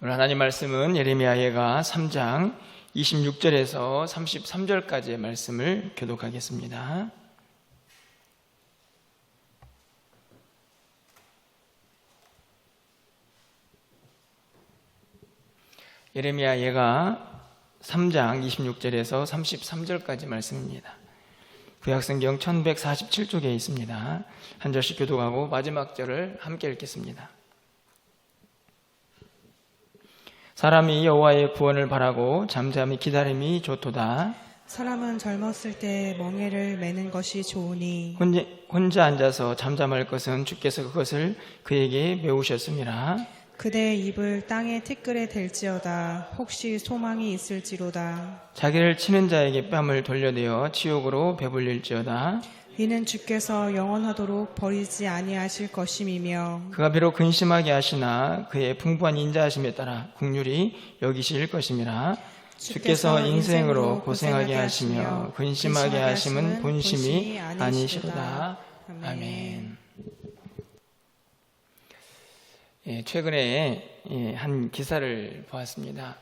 오늘 하나님 말씀은 예레미야 예가 3장 26절에서 33절까지의 말씀을 교독하겠습니다. 예레미야 예가 3장 26절에서 33절까지 말씀입니다. 구약성경 1147쪽에 있습니다. 한 절씩 교독하고 마지막 절을 함께 읽겠습니다. 사람이 여호와의 구원을 바라고 잠잠히 기다림이 좋도다. 사람은 젊었을 때 멍에를 매는 것이 좋으니 혼자 앉아서 잠잠할 것은 주께서 그것을 그에게 메우셨음이라. 그대의 입을 땅의 티끌에 댈지어다. 혹시 소망이 있을지로다. 자기를 치는 자에게 뺨을 돌려내어 지옥으로 배불릴지어다. 이는 주께서 영원하도록 버리지 아니하실 것임이며 그가 비록 근심하게 하시나 그의 풍부한 인자하심에 따라 긍휼히 여기실 것임이라. 주께서 인생으로 고생하게 하시며 근심하게 하심은 본심이 아니시로다. 아멘. 최근에 한 기사를 보았습니다.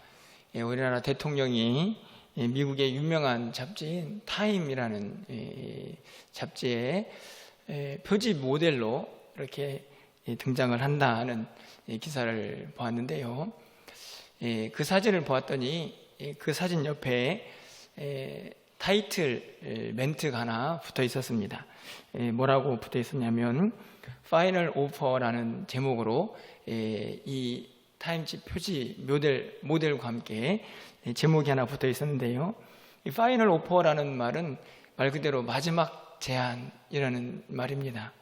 우리나라 대통령이 미국의 유명한 잡지인 타임이라는 잡지의 표지 모델로 이렇게 등장을 한다는 기사를 보았는데요. 그 사진을 보았더니 그 사진 옆에 타이틀 멘트가 하나 붙어 있었습니다. 뭐라고 붙어 있었냐면 파이널 오퍼라는 제목으로 이 타임지 표지 모델과 함께 제목이 하나 붙어 있었는데요. 이 파이널 오퍼라는 말은 말 그대로 마지막 제안이라는 말입니다.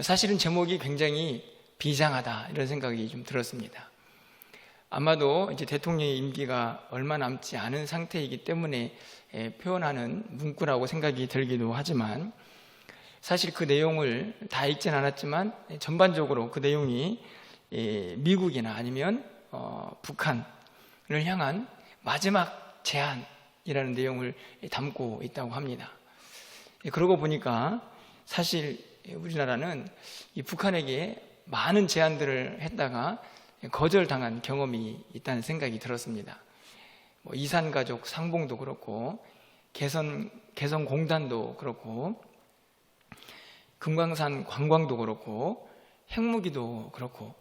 사실은 제목이 굉장히 비장하다 이런 생각이 좀 들었습니다. 아마도 이제 대통령의 임기가 얼마 남지 않은 상태이기 때문에 표현하는 문구라고 생각이 들기도 하지만 사실 그 내용을 다 읽진 않았지만 전반적으로 그 내용이 미국이나 아니면 북한을 향한 마지막 제안이라는 내용을 담고 있다고 합니다. 그러고 보니까 사실 우리나라는 이 북한에게 많은 제안들을 했다가 거절당한 경험이 있다는 생각이 들었습니다. 이산가족 상봉도 그렇고 개성공단도 그렇고 금강산 관광도 그렇고 핵무기도 그렇고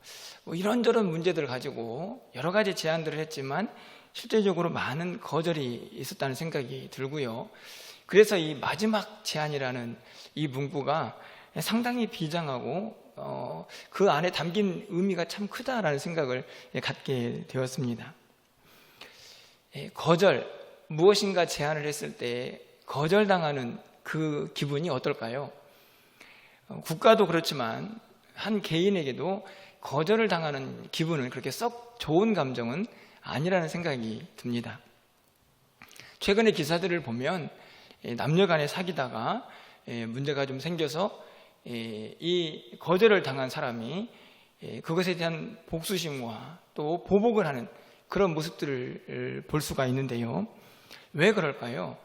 이런저런 문제들을 가지고 여러 가지 제안들을 했지만 실제적으로 많은 거절이 있었다는 생각이 들고요. 그래서 이 마지막 제안이라는 이 문구가 상당히 비장하고 그 안에 담긴 의미가 참 크다라는 생각을 갖게 되었습니다. 거절, 무엇인가 제안을 했을 때 거절당하는 그 기분이 어떨까요? 국가도 그렇지만 한 개인에게도 거절을 당하는 기분은 그렇게 썩 좋은 감정은 아니라는 생각이 듭니다. 최근의 기사들을 보면 남녀 간에 사귀다가 문제가 좀 생겨서 이 거절을 당한 사람이 그것에 대한 복수심과 또 보복을 하는 그런 모습들을 볼 수가 있는데요. 왜 그럴까요?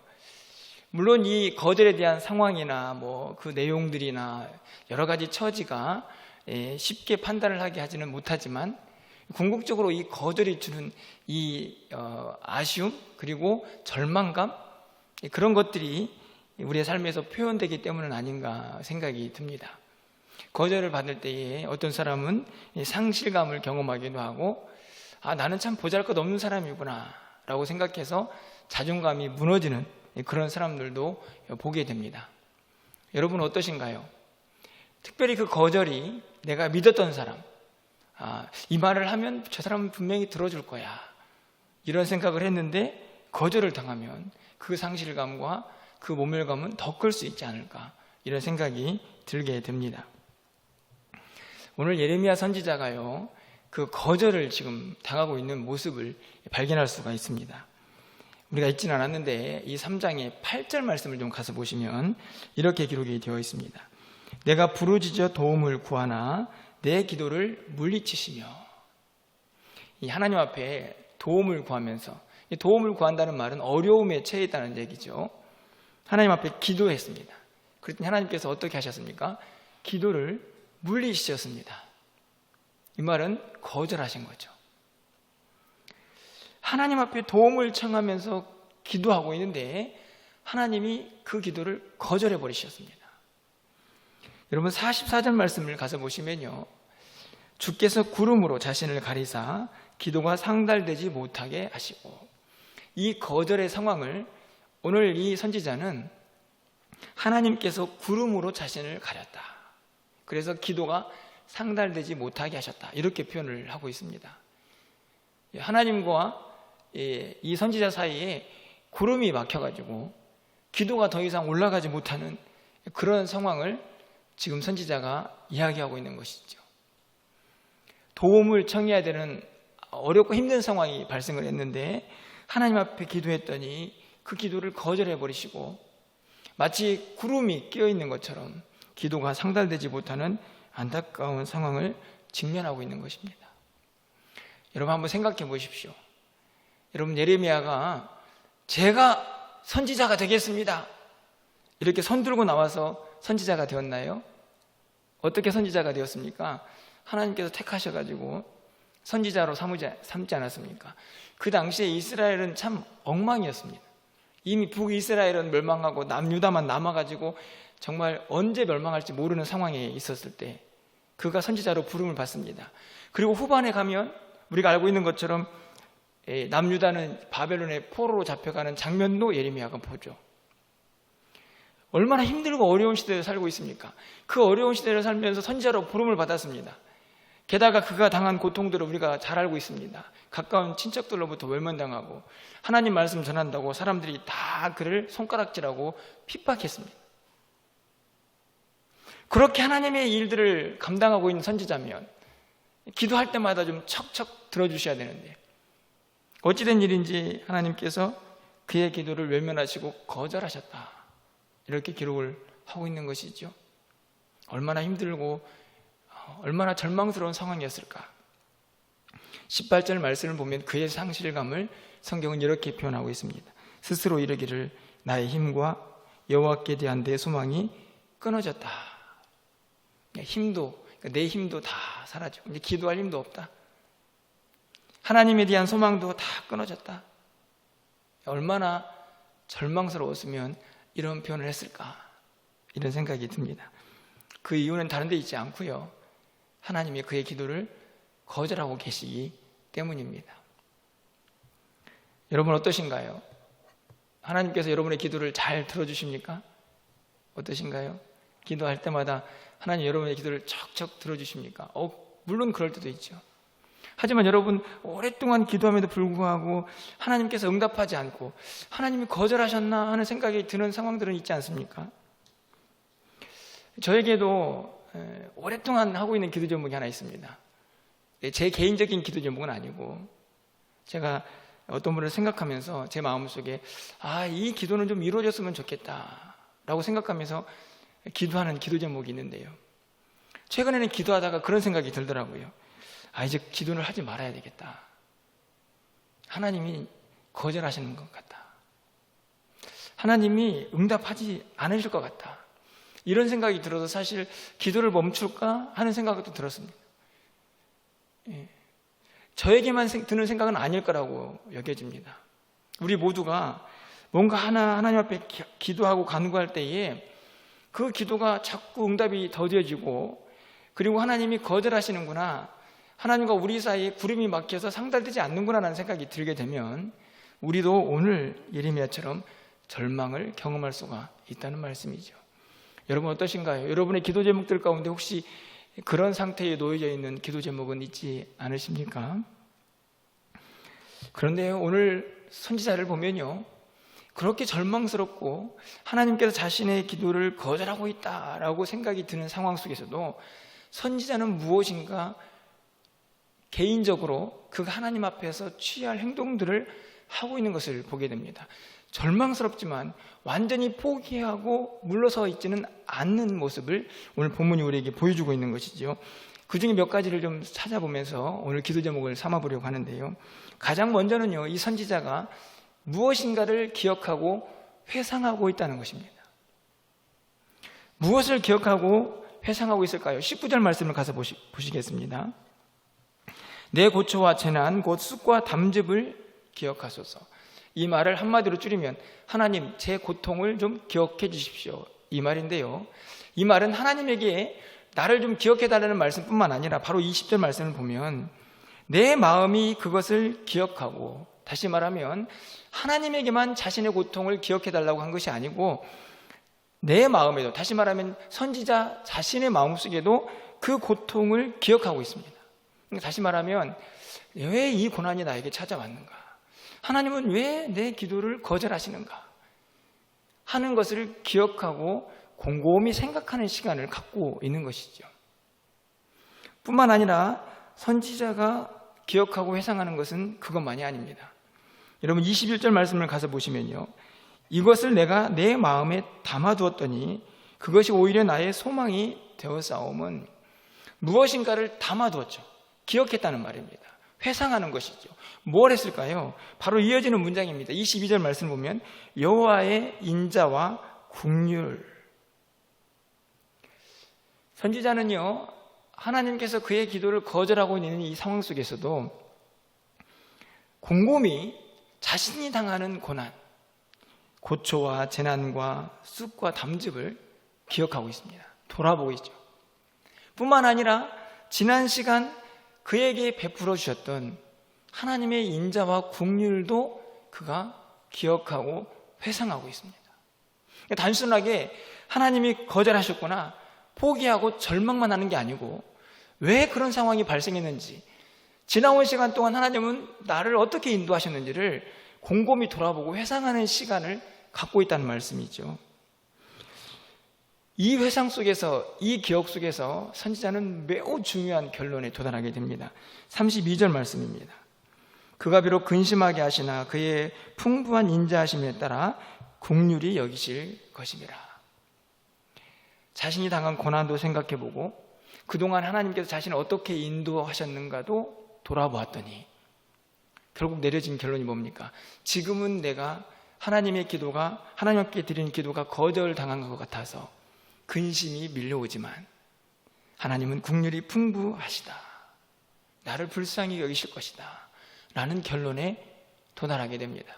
물론 이 거절에 대한 상황이나 그 내용들이나 여러 가지 처지가 쉽게 판단을 하게 하지는 못하지만 궁극적으로 이 거절이 주는 이 아쉬움 그리고 절망감 그런 것들이 우리의 삶에서 표현되기 때문은 아닌가 생각이 듭니다. 거절을 받을 때에 어떤 사람은 상실감을 경험하기도 하고 나는 참 보잘것없는 사람이구나 라고 생각해서 자존감이 무너지는 그런 사람들도 보게 됩니다. 여러분 어떠신가요? 특별히 그 거절이 내가 믿었던 사람, 이 말을 하면 저 사람은 분명히 들어줄 거야 이런 생각을 했는데 거절을 당하면 그 상실감과 그 모멸감은 더 클 수 있지 않을까 이런 생각이 들게 됩니다. 오늘 예레미야 선지자가요 그 거절을 지금 당하고 있는 모습을 발견할 수가 있습니다. 우리가 읽진 않았는데 이 3장의 8절 말씀을 좀 가서 보시면 이렇게 기록이 되어 있습니다. 내가 부르짖어 도움을 구하나 내 기도를 물리치시며. 이 하나님 앞에 도움을 구하면서, 도움을 구한다는 말은 어려움에 처해 있다는 얘기죠. 하나님 앞에 기도했습니다. 그랬더니 하나님께서 어떻게 하셨습니까? 기도를 물리치셨습니다. 이 말은 거절하신 거죠. 하나님 앞에 도움을 청하면서 기도하고 있는데 하나님이 그 기도를 거절해 버리셨습니다. 여러분 44절 말씀을 가서 보시면요, 주께서 구름으로 자신을 가리사 기도가 상달되지 못하게 하시고, 이 거절의 상황을 오늘 이 선지자는 하나님께서 구름으로 자신을 가렸다, 그래서 기도가 상달되지 못하게 하셨다, 이렇게 표현을 하고 있습니다. 하나님과 이 선지자 사이에 구름이 막혀가지고 기도가 더 이상 올라가지 못하는 그런 상황을 지금 선지자가 이야기하고 있는 것이죠. 도움을 청해야 되는 어렵고 힘든 상황이 발생을 했는데 하나님 앞에 기도했더니 그 기도를 거절해 버리시고 마치 구름이 끼어 있는 것처럼 기도가 상달되지 못하는 안타까운 상황을 직면하고 있는 것입니다. 여러분 한번 생각해 보십시오. 여러분, 예레미야가 제가 선지자가 되겠습니다, 이렇게 손들고 나와서 선지자가 되었나요? 어떻게 선지자가 되었습니까? 하나님께서 택하셔가지고 선지자로 삼지 않았습니까? 그 당시에 이스라엘은 참 엉망이었습니다. 이미 북이스라엘은 멸망하고 남유다만 남아가지고 정말 언제 멸망할지 모르는 상황에 있었을 때 그가 선지자로 부름을 받습니다. 그리고 후반에 가면 우리가 알고 있는 것처럼 남유다는 바벨론의 포로로 잡혀가는 장면도 예레미야가 보죠. 얼마나 힘들고 어려운 시대를 살고 있습니까? 그 어려운 시대를 살면서 선지자로 부름을 받았습니다. 게다가 그가 당한 고통들을 우리가 잘 알고 있습니다. 가까운 친척들로부터 외면당하고 하나님 말씀 전한다고 사람들이 다 그를 손가락질하고 핍박했습니다. 그렇게 하나님의 일들을 감당하고 있는 선지자면 기도할 때마다 좀 척척 들어주셔야 되는데 어찌된 일인지 하나님께서 그의 기도를 외면하시고 거절하셨다, 이렇게 기록을 하고 있는 것이죠. 얼마나 힘들고 얼마나 절망스러운 상황이었을까. 18절 말씀을 보면 그의 상실감을 성경은 이렇게 표현하고 있습니다. 스스로 이르기를 나의 힘과 여호와께 대한 내 소망이 끊어졌다. 힘도, 내 힘도 다 사라지고 이제 기도할 힘도 없다. 하나님에 대한 소망도 다 끊어졌다. 얼마나 절망스러웠으면 이런 표현을 했을까, 이런 생각이 듭니다. 그 이유는 다른 데 있지 않고요, 하나님이 그의 기도를 거절하고 계시기 때문입니다. 여러분 어떠신가요? 하나님께서 여러분의 기도를 잘 들어주십니까? 어떠신가요? 기도할 때마다 하나님 여러분의 기도를 척척 들어주십니까? 물론 그럴 때도 있죠. 하지만 여러분 오랫동안 기도함에도 불구하고 하나님께서 응답하지 않고 하나님이 거절하셨나 하는 생각이 드는 상황들은 있지 않습니까? 저에게도 오랫동안 하고 있는 기도 제목이 하나 있습니다. 제 개인적인 기도 제목은 아니고 제가 어떤 분을 생각하면서 제 마음속에 이 기도는 좀 이루어졌으면 좋겠다 라고 생각하면서 기도하는 기도 제목이 있는데요, 최근에는 기도하다가 그런 생각이 들더라고요. 이제 기도를 하지 말아야 되겠다. 하나님이 거절하시는 것 같다. 하나님이 응답하지 않으실 것 같다. 이런 생각이 들어서 사실 기도를 멈출까 하는 생각도 들었습니다. 저에게만 드는 생각은 아닐 거라고 여겨집니다. 우리 모두가 뭔가 하나님 앞에 기도하고 간구할 때에 그 기도가 자꾸 응답이 더뎌지고 그리고 하나님이 거절하시는구나, 하나님과 우리 사이에 구름이 막혀서 상달되지 않는구나 라는 생각이 들게 되면 우리도 오늘 예레미야처럼 절망을 경험할 수가 있다는 말씀이죠. 여러분 어떠신가요? 여러분의 기도 제목들 가운데 혹시 그런 상태에 놓여져 있는 기도 제목은 있지 않으십니까? 그런데 오늘 선지자를 보면요, 그렇게 절망스럽고 하나님께서 자신의 기도를 거절하고 있다라고 생각이 드는 상황 속에서도 선지자는 무엇인가 개인적으로 그 하나님 앞에서 취할 행동들을 하고 있는 것을 보게 됩니다. 절망스럽지만 완전히 포기하고 물러서 있지는 않는 모습을 오늘 본문이 우리에게 보여주고 있는 것이죠. 그 중에 몇 가지를 좀 찾아보면서 오늘 기도 제목을 삼아보려고 하는데요, 가장 먼저는요, 이 선지자가 무엇인가를 기억하고 회상하고 있다는 것입니다. 무엇을 기억하고 회상하고 있을까요? 19절 말씀을 가서 보시겠습니다. 내 고초와 재난 곧 쑥과 담즙을 기억하소서. 이 말을 한마디로 줄이면 하나님 제 고통을 좀 기억해 주십시오, 이 말인데요. 이 말은 하나님에게 나를 좀 기억해 달라는 말씀뿐만 아니라 바로 20절 말씀을 보면 내 마음이 그것을 기억하고, 다시 말하면 하나님에게만 자신의 고통을 기억해 달라고 한 것이 아니고 내 마음에도, 다시 말하면 선지자 자신의 마음속에도 그 고통을 기억하고 있습니다. 다시 말하면 왜 이 고난이 나에게 찾아왔는가, 하나님은 왜 내 기도를 거절하시는가 하는 것을 기억하고 곰곰이 생각하는 시간을 갖고 있는 것이죠. 뿐만 아니라 선지자가 기억하고 회상하는 것은 그것만이 아닙니다. 여러분 21절 말씀을 가서 보시면요, 이것을 내가 내 마음에 담아두었더니 그것이 오히려 나의 소망이 되었사옴은, 무엇인가를 담아두었죠. 기억했다는 말입니다. 회상하는 것이죠. 뭘 했을까요? 바로 이어지는 문장입니다. 22절 말씀 보면 여호와의 인자와 긍휼. 선지자는요, 하나님께서 그의 기도를 거절하고 있는 이 상황 속에서도 곰곰이 자신이 당하는 고난, 고초와 재난과 쑥과 담즙을 기억하고 있습니다. 돌아보고 있죠. 뿐만 아니라 지난 시간 그에게 베풀어 주셨던 하나님의 인자와 긍휼도 그가 기억하고 회상하고 있습니다. 단순하게 하나님이 거절하셨구나, 포기하고 절망만 하는 게 아니고 왜 그런 상황이 발생했는지, 지나온 시간 동안 하나님은 나를 어떻게 인도하셨는지를 곰곰이 돌아보고 회상하는 시간을 갖고 있다는 말씀이죠. 이 회상 속에서, 이 기억 속에서 선지자는 매우 중요한 결론에 도달하게 됩니다. 32절 말씀입니다. 그가 비록 근심하게 하시나 그의 풍부한 인자하심에 따라 긍휼히 여기실 것임이라. 자신이 당한 고난도 생각해보고 그동안 하나님께서 자신을 어떻게 인도하셨는가도 돌아보았더니 결국 내려진 결론이 뭡니까? 지금은 내가 하나님의 기도가, 하나님께 드리는 기도가 거절당한 것 같아서 근심이 밀려오지만 하나님은 긍휼이 풍부하시다, 나를 불쌍히 여기실 것이다 라는 결론에 도달하게 됩니다.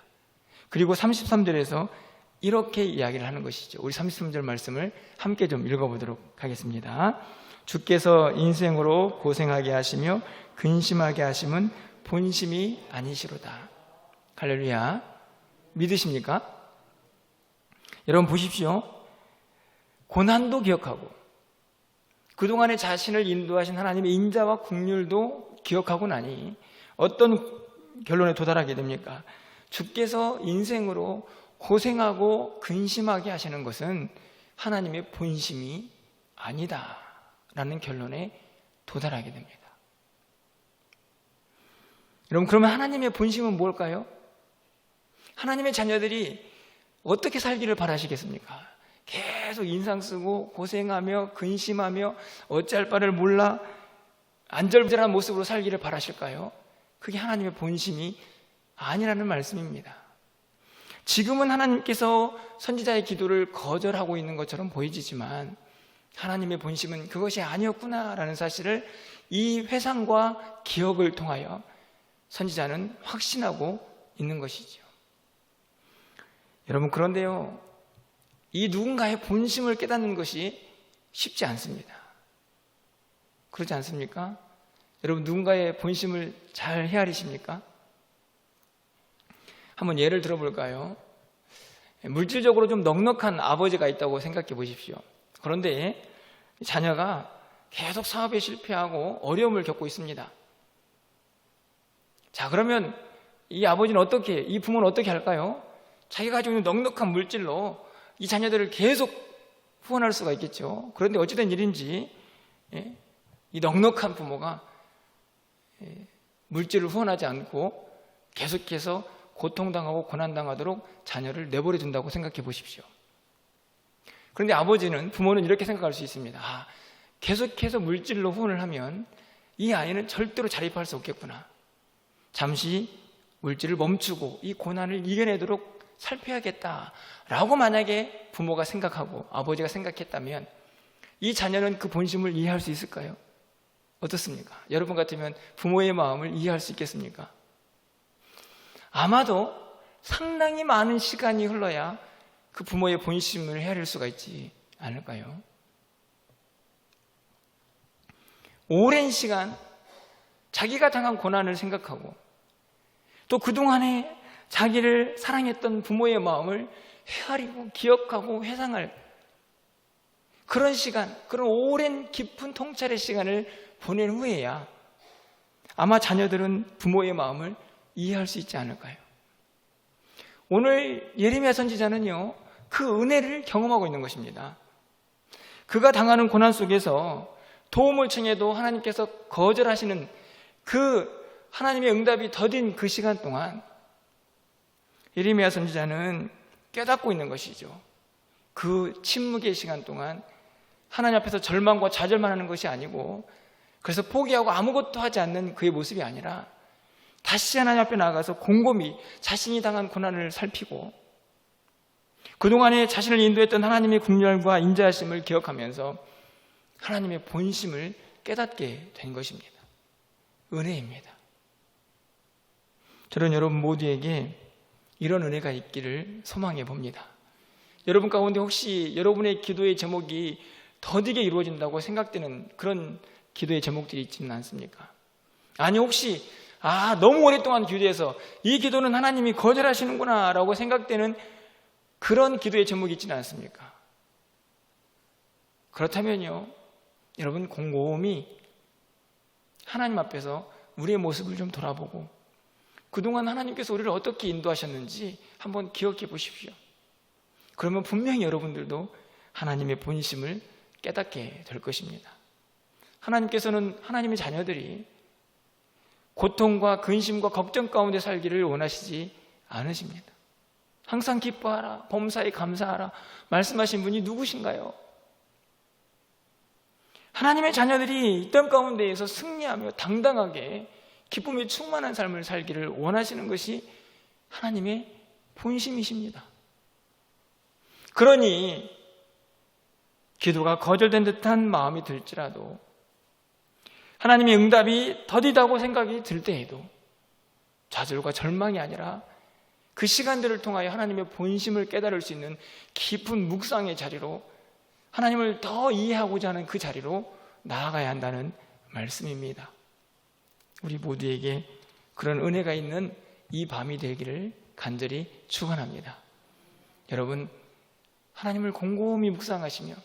그리고 33절에서 이렇게 이야기를 하는 것이죠. 우리 33절 말씀을 함께 좀 읽어보도록 하겠습니다. 주께서 인생으로 고생하게 하시며 근심하게 하심은 본심이 아니시로다. 할렐루야. 믿으십니까? 여러분 보십시오. 고난도 기억하고 그동안에 자신을 인도하신 하나님의 인자와 긍휼도 기억하고 나니 어떤 결론에 도달하게 됩니까? 주께서 인생으로 고생하고 근심하게 하시는 것은 하나님의 본심이 아니다 라는 결론에 도달하게 됩니다. 여러분, 그러면 하나님의 본심은 뭘까요? 하나님의 자녀들이 어떻게 살기를 바라시겠습니까? 계속 인상 쓰고 고생하며 근심하며 어찌할 바를 몰라 안절부절한 모습으로 살기를 바라실까요? 그게 하나님의 본심이 아니라는 말씀입니다. 지금은 하나님께서 선지자의 기도를 거절하고 있는 것처럼 보이지만 하나님의 본심은 그것이 아니었구나라는 사실을 이 회상과 기억을 통하여 선지자는 확신하고 있는 것이죠. 여러분, 그런데요, 이 누군가의 본심을 깨닫는 것이 쉽지 않습니다. 그렇지 않습니까? 여러분, 누군가의 본심을 잘 헤아리십니까? 한번 예를 들어볼까요? 물질적으로 좀 넉넉한 아버지가 있다고 생각해 보십시오. 그런데 자녀가 계속 사업에 실패하고 어려움을 겪고 있습니다. 자, 그러면 이 아버지는 어떻게, 이 부모는 어떻게 할까요? 자기가 가지고 있는 넉넉한 물질로 이 자녀들을 계속 후원할 수가 있겠죠. 그런데 어찌된 일인지 이 넉넉한 부모가 물질을 후원하지 않고 계속해서 고통당하고 고난당하도록 자녀를 내버려 둔다고 생각해 보십시오. 그런데 아버지는, 부모는 이렇게 생각할 수 있습니다. 계속해서 물질로 후원을 하면 이 아이는 절대로 자립할 수 없겠구나. 잠시 물질을 멈추고 이 고난을 이겨내도록 살펴야겠다라고 만약에 부모가 생각하고 아버지가 생각했다면 이 자녀는 그 본심을 이해할 수 있을까요? 어떻습니까? 여러분 같으면 부모의 마음을 이해할 수 있겠습니까? 아마도 상당히 많은 시간이 흘러야 그 부모의 본심을 헤아릴 수가 있지 않을까요? 오랜 시간 자기가 당한 고난을 생각하고 또 그동안에 자기를 사랑했던 부모의 마음을 헤아리고 기억하고 회상할 그런 시간, 그런 오랜 깊은 통찰의 시간을 보낸 후에야 아마 자녀들은 부모의 마음을 이해할 수 있지 않을까요? 오늘 예레미야 선지자는요, 그 은혜를 경험하고 있는 것입니다. 그가 당하는 고난 속에서 도움을 청해도 하나님께서 거절하시는 그 하나님의 응답이 더딘 그 시간 동안 예레미야 선지자는 깨닫고 있는 것이죠. 그 침묵의 시간 동안 하나님 앞에서 절망과 좌절만 하는 것이 아니고, 그래서 포기하고 아무것도 하지 않는 그의 모습이 아니라 다시 하나님 앞에 나아가서 곰곰이 자신이 당한 고난을 살피고 그동안에 자신을 인도했던 하나님의 긍휼과 인자하심을 기억하면서 하나님의 본심을 깨닫게 된 것입니다. 은혜입니다. 저는 여러분 모두에게 이런 은혜가 있기를 소망해 봅니다. 여러분 가운데 혹시 여러분의 기도의 제목이 더디게 이루어진다고 생각되는 그런 기도의 제목들이 있지는 않습니까? 아니 혹시 너무 오랫동안 기도해서 이 기도는 하나님이 거절하시는구나 라고 생각되는 그런 기도의 제목이 있지는 않습니까? 그렇다면요, 여러분 곰곰이 하나님 앞에서 우리의 모습을 좀 돌아보고 그동안 하나님께서 우리를 어떻게 인도하셨는지 한번 기억해 보십시오. 그러면 분명히 여러분들도 하나님의 본심을 깨닫게 될 것입니다. 하나님께서는 하나님의 자녀들이 고통과 근심과 걱정 가운데 살기를 원하시지 않으십니다. 항상 기뻐하라, 범사에 감사하라 말씀하신 분이 누구신가요? 하나님의 자녀들이 이 땅 가운데에서 승리하며 당당하게 기쁨이 충만한 삶을 살기를 원하시는 것이 하나님의 본심이십니다. 그러니 기도가 거절된 듯한 마음이 들지라도, 하나님의 응답이 더디다고 생각이 들 때에도 좌절과 절망이 아니라 그 시간들을 통하여 하나님의 본심을 깨달을 수 있는 깊은 묵상의 자리로, 하나님을 더 이해하고자 하는 그 자리로 나아가야 한다는 말씀입니다. 우리 모두에게 그런 은혜가 있는 이 밤이 되기를 간절히 축원합니다. 여러분, 하나님을 곰곰이 묵상하시며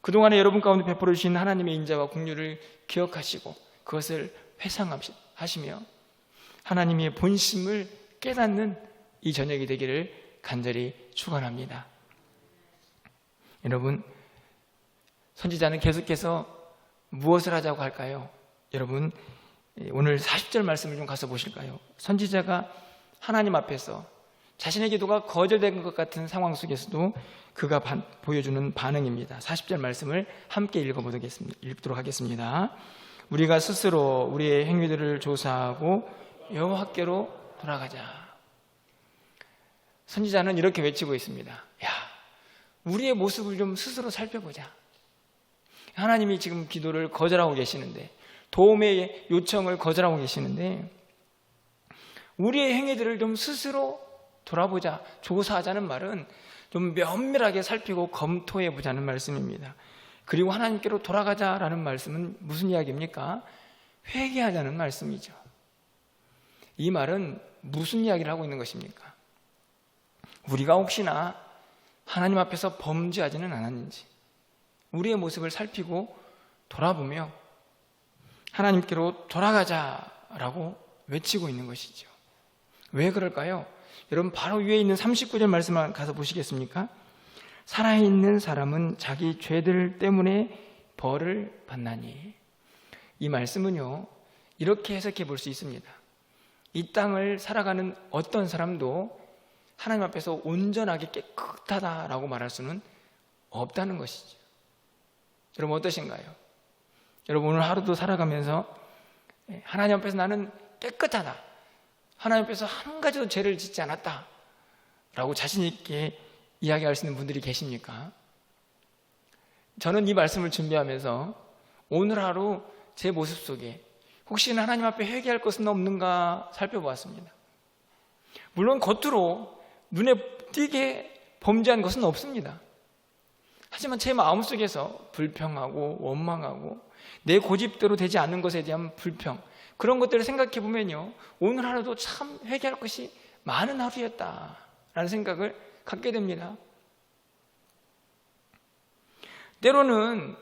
그동안에 여러분 가운데 베풀어 주신 하나님의 인자와 긍휼을 기억하시고 그것을 회상하시며 하나님의 본심을 깨닫는 이 저녁이 되기를 간절히 축원합니다. 여러분, 선지자는 계속해서 무엇을 하자고 할까요? 여러분, 오늘 40절 말씀을 좀 가서 보실까요? 선지자가 하나님 앞에서 자신의 기도가 거절된 것 같은 상황 속에서도 그가 보여주는 반응입니다. 40절 말씀을 함께 읽도록 하겠습니다. 우리가 스스로 우리의 행위들을 조사하고 여호와께로 돌아가자. 선지자는 이렇게 외치고 있습니다. 우리의 모습을 좀 스스로 살펴보자. 하나님이 지금 기도를 거절하고 계시는데, 도움의 요청을 거절하고 계시는데, 우리의 행위들을 좀 스스로 돌아보자, 조사하자는 말은 좀 면밀하게 살피고 검토해 보자는 말씀입니다. 그리고 하나님께로 돌아가자라는 말씀은 무슨 이야기입니까? 회개하자는 말씀이죠. 이 말은 무슨 이야기를 하고 있는 것입니까? 우리가 혹시나 하나님 앞에서 범죄하지는 않았는지 우리의 모습을 살피고 돌아보며 하나님께로 돌아가자라고 외치고 있는 것이죠. 왜 그럴까요? 여러분, 바로 위에 있는 39절 말씀을 가서 보시겠습니까? 살아있는 사람은 자기 죄들 때문에 벌을 받나니. 이 말씀은요, 이렇게 해석해 볼 수 있습니다. 이 땅을 살아가는 어떤 사람도 하나님 앞에서 온전하게 깨끗하다라고 말할 수는 없다는 것이죠. 여러분 어떠신가요? 여러분 오늘 하루도 살아가면서 하나님 앞에서 나는 깨끗하다, 하나님 앞에서 한 가지도 죄를 짓지 않았다 라고 자신 있게 이야기할 수 있는 분들이 계십니까? 저는 이 말씀을 준비하면서 오늘 하루 제 모습 속에 혹시나 하나님 앞에 회개할 것은 없는가 살펴보았습니다. 물론 겉으로 눈에 띄게 범죄한 것은 없습니다. 하지만 제 마음속에서 불평하고 원망하고 내 고집대로 되지 않는 것에 대한 불평, 그런 것들을 생각해 보면요, 오늘 하루도 참 회개할 것이 많은 하루였다라는 생각을 갖게 됩니다. 때로는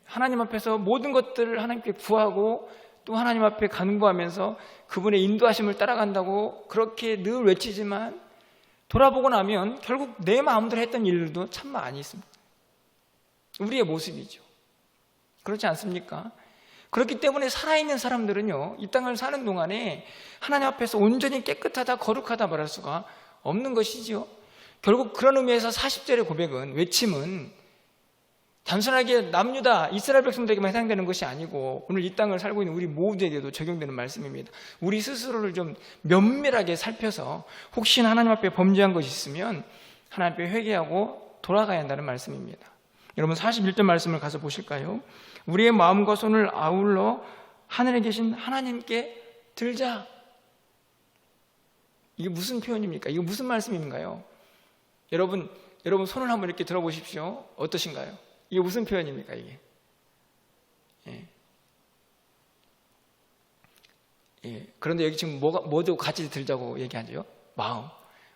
하나님 앞에서 모든 것들을 하나님께 구하고 또 하나님 앞에 간구하면서 그분의 인도하심을 따라간다고 그렇게 늘 외치지만 돌아보고 나면 결국 내 마음대로 했던 일들도 참 많이 있습니다. 우리의 모습이죠. 그렇지 않습니까? 그렇기 때문에 살아있는 사람들은요, 이 땅을 사는 동안에 하나님 앞에서 온전히 깨끗하다, 거룩하다 말할 수가 없는 것이지요. 결국 그런 의미에서 40절의 고백은, 외침은 단순하게 남유다 이스라엘 백성들에게만 해당되는 것이 아니고 오늘 이 땅을 살고 있는 우리 모두에게도 적용되는 말씀입니다. 우리 스스로를 좀 면밀하게 살펴서 혹시나 하나님 앞에 범죄한 것이 있으면 하나님 앞에 회개하고 돌아가야 한다는 말씀입니다. 여러분 41절 말씀을 가서 보실까요? 우리의 마음과 손을 아울러 하늘에 계신 하나님께 들자. 이게 무슨 표현입니까? 이게 무슨 말씀인가요? 여러분 손을 한번 이렇게 들어보십시오. 어떠신가요? 이게 무슨 표현입니까, 이게? 그런데 여기 지금 뭐도 같이 들자고 얘기하죠?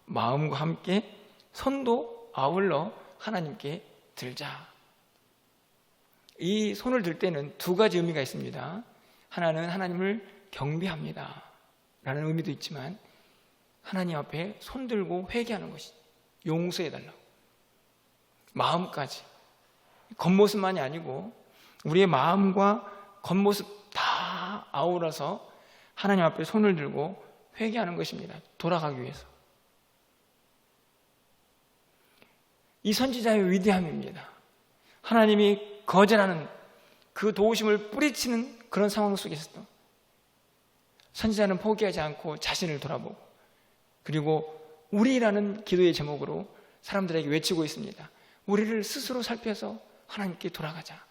마음과 함께 손도 아울러 하나님께 들자. 이 손을 들 때는 두 가지 의미가 있습니다. 하나는 하나님을 경배합니다 라는 의미도 있지만, 하나님 앞에 손 들고 회개하는 것이 용서해달라고. 마음까지. 겉모습만이 아니고 우리의 마음과 겉모습 다 아우러서 하나님 앞에 손을 들고 회개하는 것입니다. 돌아가기 위해서. 이 선지자의 위대함입니다. 하나님이 거절하는 그 도우심을 뿌리치는 그런 상황 속에서도 선지자는 포기하지 않고 자신을 돌아보고, 그리고 우리라는 기도의 제목으로 사람들에게 외치고 있습니다. 우리를 스스로 살펴서 하나님께 돌아가자.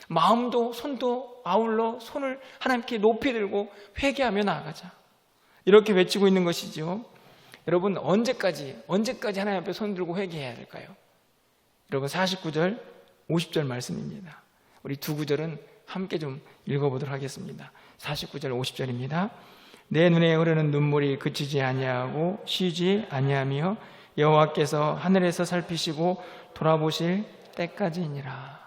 마음도 손도 아울러 손을 하나님께 높이 들고 회개하며 나아가자. 이렇게 외치고 있는 것이죠. 여러분 언제까지 하나님 앞에 손 들고 회개해야 될까요? 여러분 49절 50절 말씀입니다. 우리 두 구절은 함께 좀 읽어보도록 하겠습니다. 49절 50절입니다. 내 눈에 흐르는 눈물이 그치지 아니하고 쉬지 아니하며 여호와께서 하늘에서 살피시고 돌아보실 때까지니라.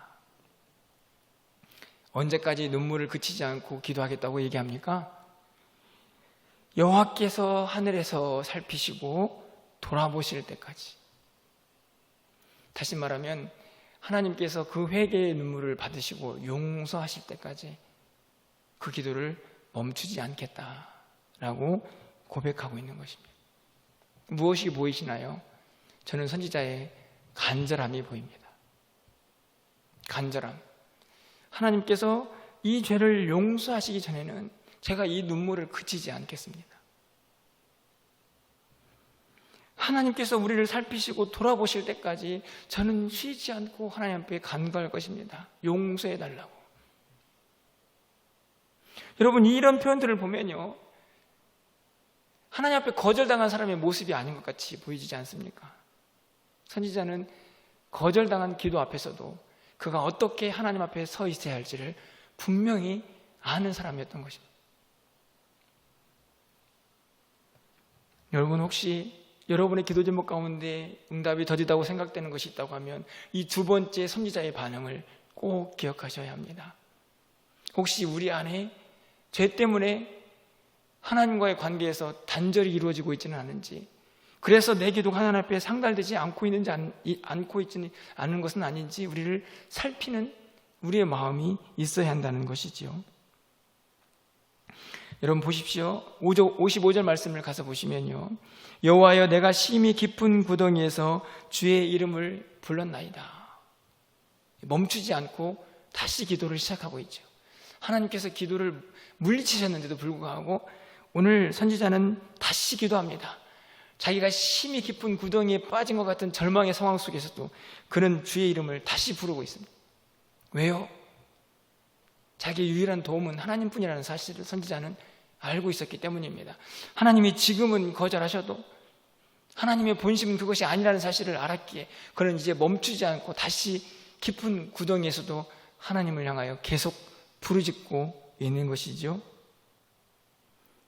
언제까지 눈물을 그치지 않고 기도하겠다고 얘기합니까? 여호와께서 하늘에서 살피시고 돌아보실 때까지. 다시 말하면 하나님께서 그 회개의 눈물을 받으시고 용서하실 때까지 그 기도를 멈추지 않겠다라고 고백하고 있는 것입니다. 무엇이 보이시나요? 저는 선지자의 간절함이 보입니다. 간절함. 하나님께서 이 죄를 용서하시기 전에는 제가 이 눈물을 그치지 않겠습니다. 하나님께서 우리를 살피시고 돌아보실 때까지 저는 쉬지 않고 하나님 앞에 간구할 것입니다. 용서해 달라고. 여러분 이런 표현들을 보면요, 하나님 앞에 거절당한 사람의 모습이 아닌 것 같이 보이지 않습니까? 선지자는 거절당한 기도 앞에서도 그가 어떻게 하나님 앞에 서 있어야 할지를 분명히 아는 사람이었던 것입니다. 여러분 혹시 여러분의 기도 제목 가운데 응답이 더디다고 생각되는 것이 있다고 하면 이 두 번째 선지자의 반응을 꼭 기억하셔야 합니다. 혹시 우리 안에 죄 때문에 하나님과의 관계에서 단절이 이루어지고 있지는 않은지, 그래서 내 기도가 하나님 앞에 상달되지 않고 있지는 않은 것은 아닌지 우리를 살피는 우리의 마음이 있어야 한다는 것이지요. 여러분 보십시오. 55절 말씀을 가서 보시면요, 여호와여 내가 심히 깊은 구덩이에서 주의 이름을 불렀나이다. 멈추지 않고 다시 기도를 시작하고 있죠. 하나님께서 기도를 물리치셨는데도 불구하고 오늘 선지자는 다시 기도합니다. 자기가 심히 깊은 구덩이에 빠진 것 같은 절망의 상황 속에서도 그는 주의 이름을 다시 부르고 있습니다. 왜요? 자기의 유일한 도움은 하나님뿐이라는 사실을 선지자는 알고 있었기 때문입니다. 하나님이 지금은 거절하셔도 하나님의 본심은 그것이 아니라는 사실을 알았기에 그는 이제 멈추지 않고 다시 깊은 구덩이에서도 하나님을 향하여 계속 부르짖고 있는 것이죠.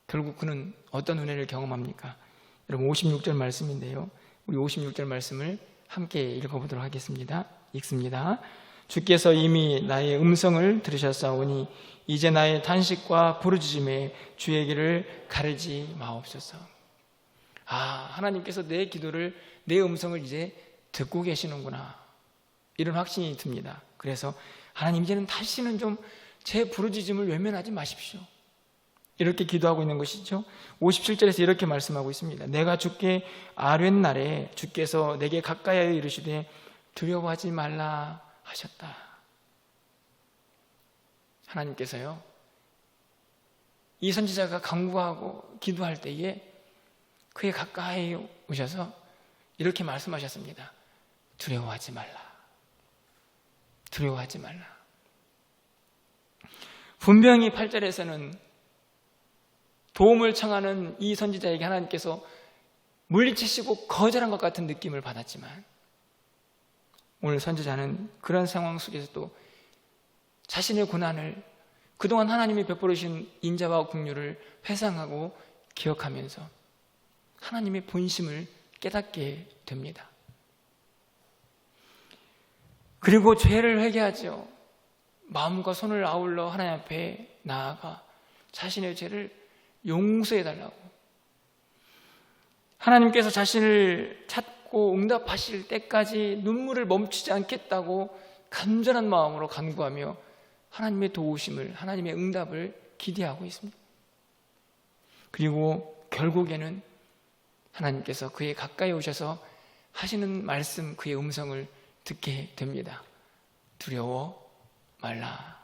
결국 그는 어떤 은혜를 경험합니까? 여러분 56절 말씀인데요. 우리 56절 말씀을 함께 읽어보도록 하겠습니다. 읽습니다. 주께서 이미 나의 음성을 들으셨사오니 이제 나의 탄식과 부르짖음에 주의 길을 가르지 마옵소서. 하나님께서 내 기도를, 내 음성을 이제 듣고 계시는구나, 이런 확신이 듭니다. 그래서 하나님, 이제는 다시는 좀 제 부르짖음을 외면하지 마십시오, 이렇게 기도하고 있는 것이죠. 57절에서 이렇게 말씀하고 있습니다. 내가 주께 아뢰는 날에 주께서 내게 가까이하여 이르시되 두려워하지 말라 하셨다. 하나님께서요, 이 선지자가 간구하고 기도할 때에 그에 가까이 오셔서 이렇게 말씀하셨습니다. 두려워하지 말라. 두려워하지 말라. 분명히 8절에서는 도움을 청하는 이 선지자에게 하나님께서 물리치시고 거절한 것 같은 느낌을 받았지만, 오늘 선지자는 그런 상황 속에서도 자신의 고난을, 그동안 하나님이 베풀으신 인자와 긍휼을 회상하고 기억하면서 하나님의 본심을 깨닫게 됩니다. 그리고 죄를 회개하죠. 마음과 손을 아울러 하나님 앞에 나아가 자신의 죄를 용서해달라고, 하나님께서 자신을 찾고 응답하실 때까지 눈물을 멈추지 않겠다고 간절한 마음으로 간구하며 하나님의 도우심을, 하나님의 응답을 기대하고 있습니다. 그리고 결국에는 하나님께서 그에 가까이 오셔서 하시는 말씀, 그의 음성을 듣게 됩니다. 두려워 말라.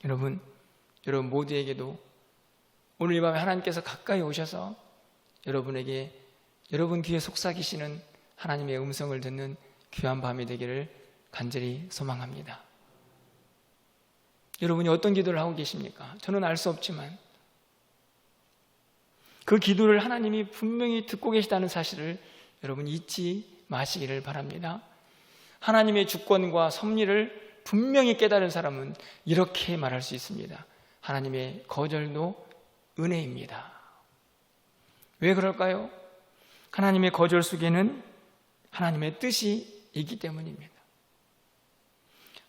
여러분 모두에게도 오늘 이 밤에 하나님께서 가까이 오셔서 여러분에게, 여러분 귀에 속삭이시는 하나님의 음성을 듣는 귀한 밤이 되기를 간절히 소망합니다. 여러분이 어떤 기도를 하고 계십니까? 저는 알 수 없지만 그 기도를 하나님이 분명히 듣고 계시다는 사실을 여러분 잊지 마시기를 바랍니다. 하나님의 주권과 섭리를 분명히 깨달은 사람은 이렇게 말할 수 있습니다. 하나님의 거절도 은혜입니다. 왜 그럴까요? 하나님의 거절 속에는 하나님의 뜻이 있기 때문입니다.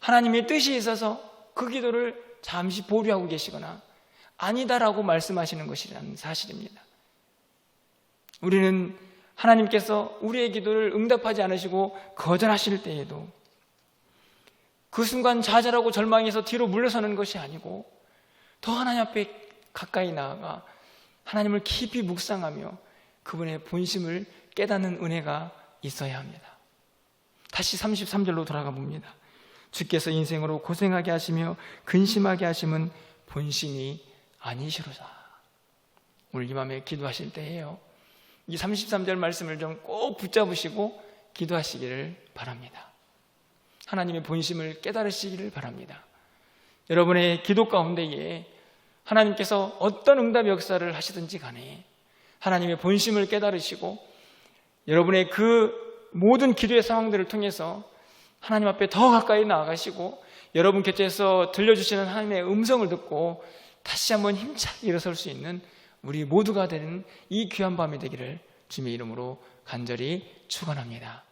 하나님의 뜻이 있어서 그 기도를 잠시 보류하고 계시거나 아니다라고 말씀하시는 것이라는 사실입니다. 우리는 하나님께서 우리의 기도를 응답하지 않으시고 거절하실 때에도 그 순간 좌절하고 절망해서 뒤로 물러서는 것이 아니고 더 하나님 앞에 가까이 나아가 하나님을 깊이 묵상하며 그분의 본심을 깨닫는 은혜가 있어야 합니다. 다시 33절로 돌아가 봅니다. 주께서 인생으로 고생하게 하시며 근심하게 하심은 본심이 아니시로다. 오늘 이 밤에 기도하실 때에요, 이 33절 말씀을 좀 꼭 붙잡으시고 기도하시기를 바랍니다. 하나님의 본심을 깨달으시기를 바랍니다. 여러분의 기도 가운데에 하나님께서 어떤 응답 역사를 하시든지 간에 하나님의 본심을 깨달으시고 여러분의 그 모든 기도의 상황들을 통해서 하나님 앞에 더 가까이 나아가시고 여러분 곁에서 들려주시는 하나님의 음성을 듣고 다시 한번 힘차게 일어설 수 있는 우리 모두가 되는 이 귀한 밤이 되기를 주님의 이름으로 간절히 축원합니다.